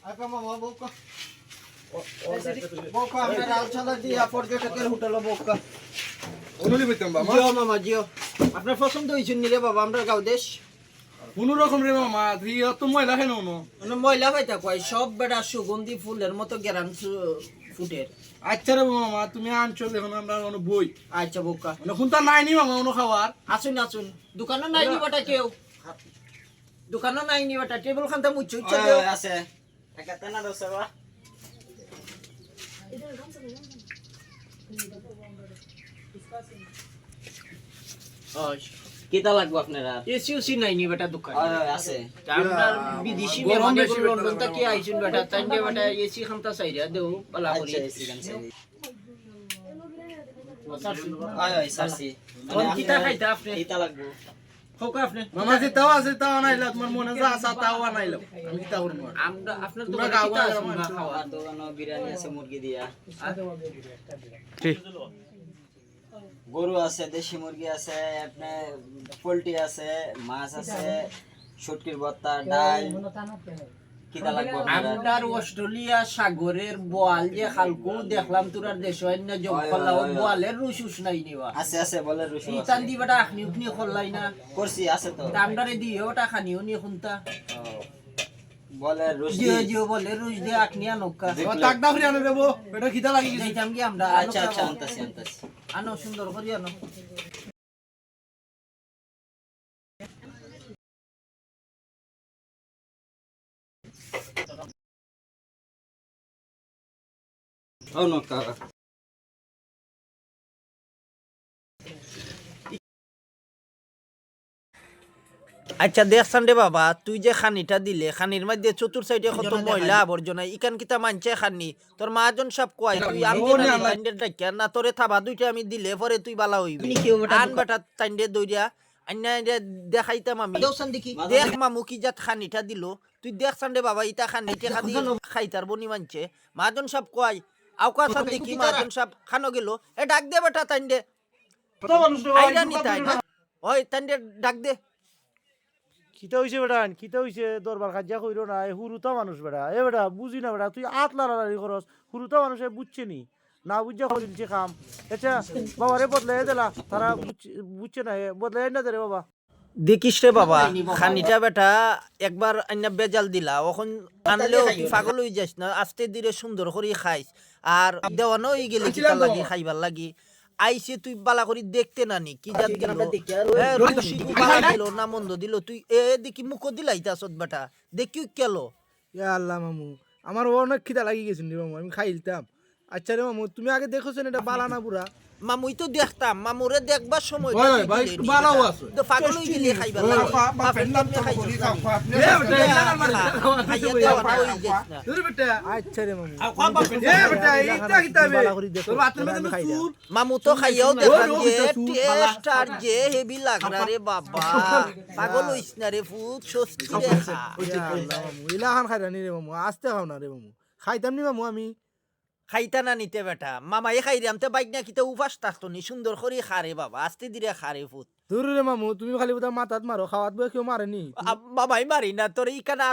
আকা মামা বউকা বউকা আপনার আলছালা দিয়া পর্যটকের হোটেল বউকা অনুলি পেতাম বাবা জিও মামা জিও আপনার পছন্দ হইছে নি রে বাবা আমরা গাঁও দেশ কোন রকম রে মামা তুই তো ময়লা কেন মানে ময়লা হইতা কয় সব বেটা সুগন্ধি ফুলের মতো গেরান ফুটের আচ্ছা রে মামা তুমি আনছো দেখুন আমরা অনেক বই আচ্ছা বউকা এখন তো নাই নি মামা অন্য খাবার আসুন আসুন দোকানে নাই নি বেটা কেউ দোকানে নাই নি বেটা টেবিল খানটা মুচ্ছ ইচ্ছা দেও আছে একাতে না দসবা কিটা লাগবে আপনারা এসি উসি নাই নি বেটা দোকান আছে আপনার বিদেশি মেহমান লন্ডন থেকে আইছেন বেটা তাইলে বেটা এসি খানটা চাইরা দেও পালা করি আচ্ছা এসি গান সারসি কোন কিটা খাইতা আপনি কিটা লাগবে হোকা আপনি মামা যে তাও আছে তাও আনাইলা তোমার মনে যা আছে তাও আনাইলো আমি তাও করব আমরা আপনার তোমরা দোকানে কিটা আছে গাওয়া না খাওয়া আর দোকানে বিরিয়ানি আছে মুরগি দিয়া ঠিক গরু আছে দেশি মুরগি আছে আপনি পোল্ট্রি আছে মাছ আছে শুটকির ভর্তা ডাল কিটা লাগবে আমরার অস্ট্রেলিয়া সাগরের বোয়াল যে খালকু দেখলাম তোরার দেশ অন্য জব করলাম বোয়ালের রুসুস নাই নিবা আছে আছে বলে রসুন আছে ইতান দি বেটা আখনি উখনি করলাই না করছি আছে তো আমরারে দিও ওটা খানিও নি খুনতা বলে রসুন জিও জিও বলে রুস দিয়ে আখনি আনকা ও তাক না ফিরে আনে দেবো এটা খিদা লাগি গেছে যাইতাম কি আমরা আচ্ছা আচ্ছা আনতাছি আনতাছি আনো সুন্দর করে আনো ও নকা আচ্ছা দেখছান রে বাবা তুই যে খানিটা দিলে খানির মধ্যে চতুর সাইডে কত ময়লা আবর্জনা ইকান কিতা মানছে খানি তোর মাজন সব কয় তুই আনতে ডাক্কা না তোরে থাবা দুইটা আমি দিলে পরে তুই বালা হইবি আন বেটা তাইন্ডে দইরা আন্না দেখাইতাম আমি দেখ মামু কি জাত খানিটা দিল তুই দেখছান রে বাবা ইটা খানিটা খাদি খাইতার বনি মানছে মাজন সব কয় আউকা সান দেখি মাজন সব খানো গেল এ ডাক দে বেটা তাইন্ডে কত মানুষ রে আইরা নি তাই না ওই তাইন্ডে ডাক দে কিতা হইছে বেটা কিতা হইছে দরবার কাজিয়া কইরো না হুরুতা মানুষ বেটা এ বেটা বুঝি না বেটা তুই আত লাড়ালাড়ি করস হুরুতা মানুষে বুঝছে নি না বুঝা করিলছে কাম আচ্ছা বাবা রে বদলে দিলা তারা বুঝছে না বদলে না দে রে বাবা দেখিস রে বাবা খানিটা বেটা একবার আইনা বেজাল দিলা এখন আনলেও পাগল হয়ে যাস না আস্তে ধীরে সুন্দর করে খাইস আর দেওয়ানো হয়ে গেলে কিতা লাগি খাইবার লাগি আইসে তুই বালা করি দেখতে নানি কি জাত গেল রুশি বালা দিল না মন্দ দিল তুই এ দেখি মুখ দিলাইতাছত বেটা দেখি কেল ইয়া আল্লাহ মামু আমার অনেক খিদা লাগি গেছে রে মামু আমি খাইলতাম আচ্ছা রে মামু তুমি আগে দেখোছেন এটা বালা না পুরা মামুই তো দেখতাম মামুরে দেখবার সময় ওই ভাই একটু বালাও আছে তো পাগল হয়ে গেলে খাইবার লাগে বাপের নামে খাইছিস না। এ বেটা এটা মারি খাইয়া দেওয়ানো হয়ে যাস না। দূর বেটা আচ্ছা রে মামু এ বেটা এইটা কিতাবে বালা করে দেখো তোর হাতের মধ্যে আমি খাইলাম। চুল মামু তো খাইয়াও দেখলাম যে টেস্ট আর যে হেভি লাগরা রে বাবা পাগল হইস না রে ফুট সস্তি রে খা। ইয়া আল্লাহ মামু ইলাহান খাইরা নি রে মামু আস্তে খাও না রে মামু খাইতাম নি মামু আমি খাইতা না নিতে বেটা মামাই খাইরাম তে বাইক না কিতে উপাস থাকতো নি সুন্দর করে খারে বাবা আস্তে দিরে খারে ফুট দূর রে মামু তুমি খালি বোধহয় মাথাত মারো খাওয়াত বই কেউ মারেনি মামাই মারি না তোর ইকানা